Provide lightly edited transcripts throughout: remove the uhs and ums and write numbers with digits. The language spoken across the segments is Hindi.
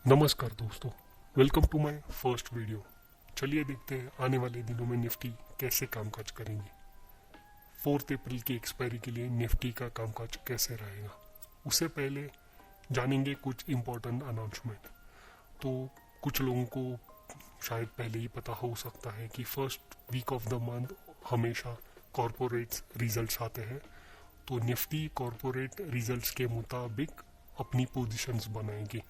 नमस्कार दोस्तों, welcome to my first video. चलिए देखते हैं आने वाले दिनों में निफ्टी कैसे कामकाज करेंगे। 4 अप्रैल की एक्सपायरी के लिए निफ्टी का कामकाज कैसे रहेगा, उससे पहले जानेंगे कुछ इम्पोर्टेंट अनाउंसमेंट। तो कुछ लोगों को शायद पहले ही पता हो सकता है कि first week of the month हमेशा कॉरपोरेट रिजल्ट्स आते हैं। तो निफ्टी कॉरपोरेट रिजल्ट्स के मुताबिक अपनी पोजीशंस बनाएंगे।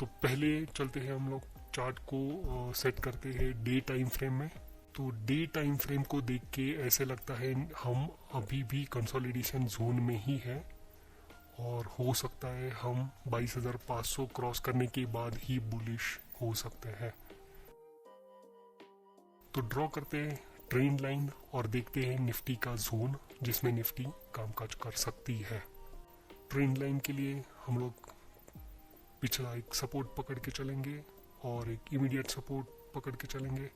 तो पहले चलते हैं, हम लोग चार्ट को सेट करते हैं डे टाइम फ्रेम में। तो डे टाइम फ्रेम को देख के ऐसे लगता है हम अभी भी कंसोलिडेशन जोन में ही है और हो सकता है हम 22,500 क्रॉस करने के बाद ही बुलिश हो सकते हैं। तो ड्रॉ करते हैं ट्रेंड लाइन और देखते हैं निफ्टी का जोन जिसमें निफ्टी कामकाज कर सकती है। ट्रेंड लाइन के लिए हम लोग पिछला एक सपोर्ट पकड़ के चलेंगे और एक इमीडिएट सपोर्ट पकड़ के चलेंगे,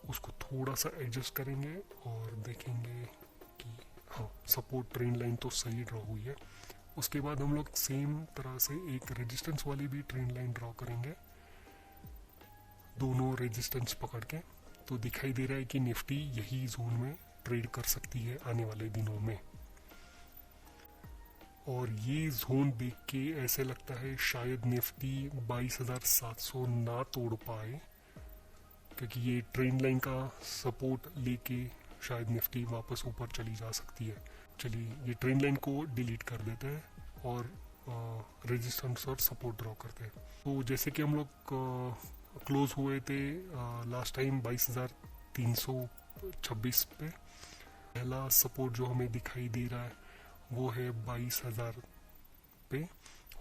उसको थोड़ा सा एडजस्ट करेंगे और देखेंगे कि हाँ, सपोर्ट ट्रेंड लाइन तो सही ड्रॉ हुई है। उसके बाद हम लोग सेम तरह से एक रेजिस्टेंस वाली भी ट्रेंड लाइन ड्रॉ करेंगे, दोनों रेजिस्टेंस पकड़ के। तो दिखाई दे रहा है कि निफ्टी यही जोन में ट्रेड कर सकती है आने वाले दिनों में। और ये जोन देख के ऐसे लगता है शायद निफ्टी 22,700 ना तोड़ पाए, क्योंकि ये ट्रेंड लाइन का सपोर्ट लेके शायद निफ्टी वापस ऊपर चली जा सकती है। चलिए ये ट्रेंड लाइन को डिलीट कर देते हैं और रेजिस्टेंस और सपोर्ट ड्रॉ करते हैं। तो जैसे कि हम लोग क्लोज हुए थे लास्ट टाइम 22,326 पे। पहला सपोर्ट जो हमें दिखाई दे रहा है वो है 22,000 पे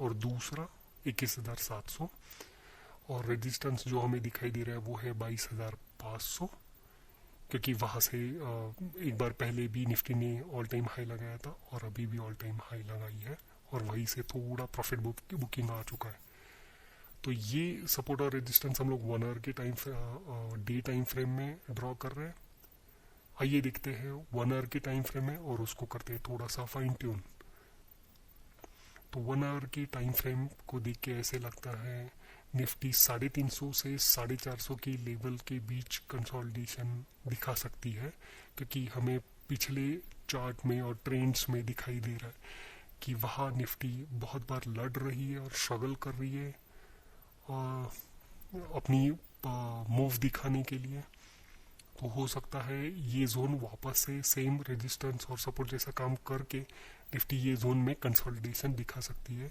और दूसरा 21,700 और रेजिस्टेंस जो हमें दिखाई दे रहा है वो है 22,500, क्योंकि वहाँ से एक बार पहले भी निफ्टी ने ऑल टाइम हाई लगाया था और अभी भी ऑल टाइम हाई लगाई है और वहीं से थोड़ा प्रॉफिट बुकिंग आ चुका है। तो ये सपोर्ट और रेजिस्टेंस हम लोग 1 आवर के डे टाइम फ्रेम में ड्रॉ कर रहे हैं। आइए देखते हैं 1 आवर के टाइम फ्रेम में और उसको करते हैं थोड़ा सा फाइन ट्यून। तो 1 आवर के टाइम फ्रेम को देख के ऐसे लगता है निफ्टी 350 से 450 की लेवल के बीच कंसोलिडेशन दिखा सकती है, क्योंकि हमें पिछले चार्ट में और ट्रेंड्स में दिखाई दे रहा है कि वहाँ निफ्टी बहुत बार लड़ रही है और स्ट्रगल कर रही है अपनी मूव दिखाने के लिए। तो हो सकता है ये जोन वापस से सेम रेजिस्टेंस और सपोर्ट जैसा काम करके निफ्टी ये जोन में कंसोलिडेशन दिखा सकती है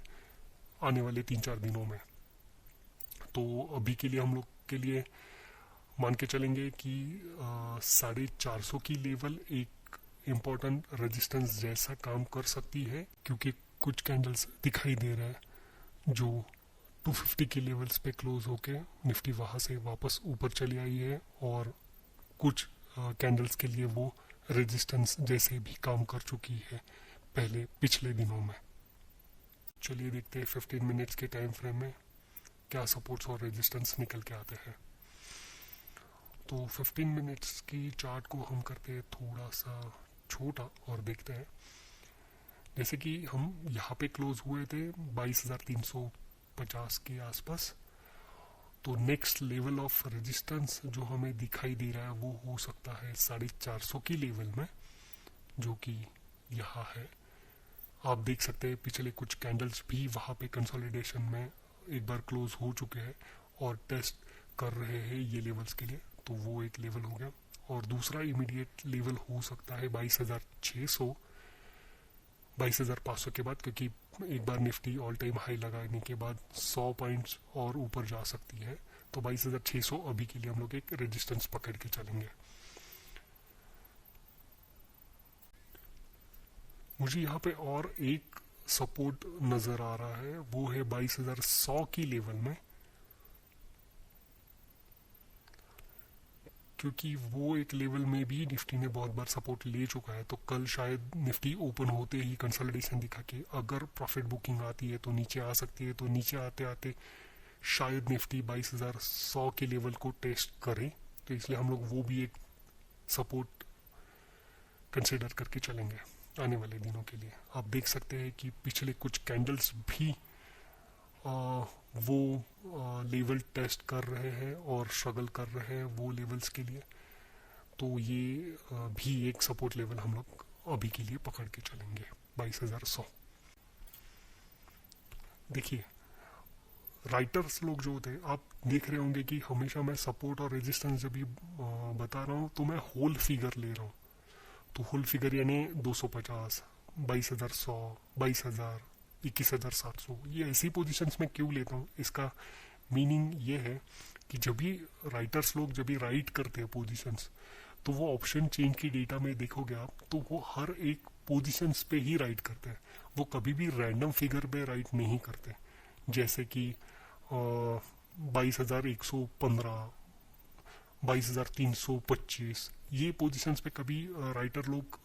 आने वाले 3-4 दिनों में। तो अभी के लिए हम लोग के लिए मान के चलेंगे कि 450 की लेवल एक इम्पोर्टेंट रेजिस्टेंस जैसा काम कर सकती है, क्योंकि कुछ कैंडल्स दिखाई दे रहा है जो 250 के लेवल्स पे क्लोज होके निफ्टी वहाँ से वापस ऊपर चली आई है और कुछ कैंडल्स के लिए वो रेजिस्टेंस जैसे भी काम कर चुकी है पिछले दिनों में। चलिए देखते हैं 15 मिनट्स के टाइम फ्रेम में क्या सपोर्ट्स और रेजिस्टेंस निकल के आते हैं। तो 15 मिनट्स की चार्ट को हम करते हैं थोड़ा सा छोटा और देखते हैं, जैसे कि हम यहाँ पे क्लोज हुए थे 22,350 के आसपास। तो नेक्स्ट लेवल ऑफ रेजिस्टेंस जो हमें दिखाई दे रहा है वो हो सकता है 450 की लेवल में, जो कि यहाँ है। आप देख सकते हैं पिछले कुछ कैंडल्स भी वहाँ पे कंसोलिडेशन में एक बार क्लोज हो चुके हैं और टेस्ट कर रहे हैं ये लेवल्स के लिए। तो वो एक लेवल हो गया और दूसरा इमीडिएट लेवल हो सकता है 22,600 22,500 के बाद, क्योंकि एक बार निफ्टी ऑल टाइम हाई लगाने के बाद 100 पॉइंट्स और ऊपर जा सकती है। तो 22,600 अभी के लिए हम लोग एक रेजिस्टेंस पकड़ के चलेंगे। मुझे यहाँ पे और एक सपोर्ट नजर आ रहा है, वो है 22,100 की लेवल में, क्योंकि वो एक लेवल में भी निफ्टी ने बहुत बार सपोर्ट ले चुका है। तो कल शायद निफ्टी ओपन होते ही कंसोलिडेशन दिखा के अगर प्रॉफिट बुकिंग आती है तो नीचे आ सकती है। तो नीचे आते आते शायद निफ्टी 22,100 के लेवल को टेस्ट करे, तो इसलिए हम लोग वो भी एक सपोर्ट कंसिडर करके चलेंगे। आने वाले दिनों के लिए। आप देख सकते हैं कि पिछले कुछ कैंडल्स भी वो लेवल टेस्ट कर रहे हैं और स्ट्रगल कर रहे हैं वो लेवल्स के लिए। तो ये भी एक सपोर्ट लेवल हम लोग अभी के लिए पकड़ के चलेंगे 22,100। देखिए राइटर्स लोग जो होते हैं, आप देख रहे होंगे कि हमेशा मैं सपोर्ट और रेजिस्टेंस जब भी बता रहा हूँ तो मैं होल फिगर ले रहा हूँ। तो होल फिगर यानी 250, 22,100, 22,000, 21,700, ये ऐसी पोजीशंस में क्यों लेता हूँ, इसका मीनिंग ये है कि जब भी राइटर्स लोग जब भी राइट करते हैं पोजीशंस, तो वो ऑप्शन चेन की डेटा में देखोगे आप, तो वो हर एक पोजीशंस पे ही राइट करते हैं। वो कभी भी रैंडम फिगर पे राइट नहीं करते। जैसे कि 22,115, 22,325, ये पोजीशंस पे कभी राइटर लोग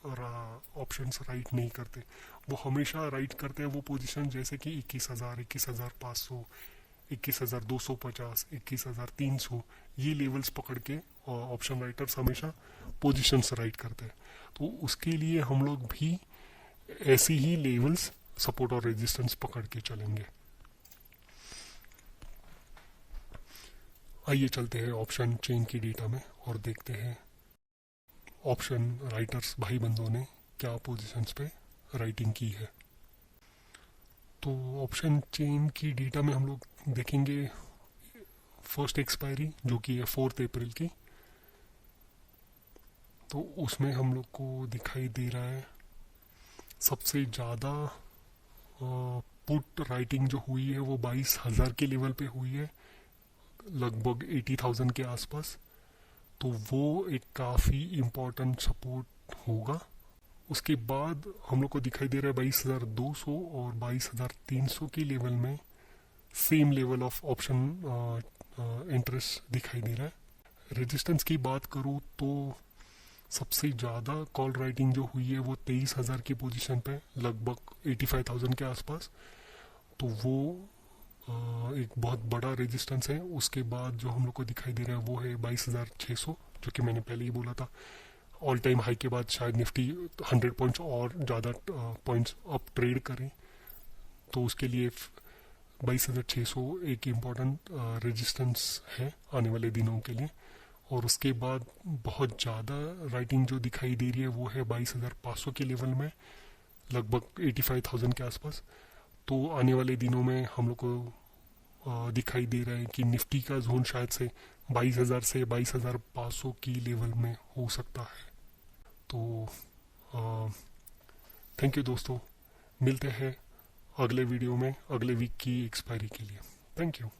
ऑप्शंस राइट नहीं करते। वो हमेशा राइट करते हैं वो पोजीशन जैसे कि 21,000, 21,500, 21,250, 21,300, ये लेवल्स पकड़ के ऑप्शन राइटर्स हमेशा पोजीशंस राइट करते हैं। तो उसके लिए हम लोग भी ऐसी ही लेवल्स सपोर्ट और रेजिस्टेंस पकड़ के चलेंगे। आइए चलते हैं ऑप्शन चेन की डेटा में और देखते हैं ऑप्शन राइटर्स भाई बंधुओं ने क्या पोजीशंस पे राइटिंग की है। तो ऑप्शन चेन की डेटा में हम लोग देखेंगे फर्स्ट एक्सपायरी जो कि है 4 अप्रैल की। तो उसमें हम लोग को दिखाई दे रहा है सबसे ज़्यादा पुट राइटिंग जो हुई है वो 22,000 के लेवल पे हुई है, लगभग 80,000 के आसपास। तो वो एक काफ़ी इम्पोर्टेंट सपोर्ट होगा। उसके बाद हम लोग को दिखाई दे रहा है 22,200 और 22,300 के लेवल में same level of option interest दिखाई दे रहा है। रेजिस्टेंस की बात करूँ तो सबसे ज़्यादा कॉल राइटिंग जो हुई है वो 23,000 की पोजीशन पे, लगभग 85,000 के आसपास। तो वो एक बहुत बड़ा रेजिस्टेंस है। उसके बाद जो हम लोग को दिखाई दे रहा है वो है 22,600, जो कि मैंने पहले ही बोला था ऑल टाइम हाई के बाद शायद निफ्टी 100 पॉइंट्स और ज़्यादा पॉइंट्स अप ट्रेड करें। तो उसके लिए 22,600 एक इम्पॉर्टेंट रेजिस्टेंस है आने वाले दिनों के लिए। और उसके बाद बहुत ज़्यादा राइटिंग जो दिखाई दे रही है वो है 22,500 के लेवल में, लगभग 85,000 के आसपास। तो आने वाले दिनों में हम लोग को दिखाई दे रहा है कि निफ्टी का जोन शायद से 22,000 से 22,500 की लेवल में हो सकता है। तो थैंक यू दोस्तों, मिलते हैं अगले वीडियो में अगले वीक की एक्सपायरी के लिए। Thank you.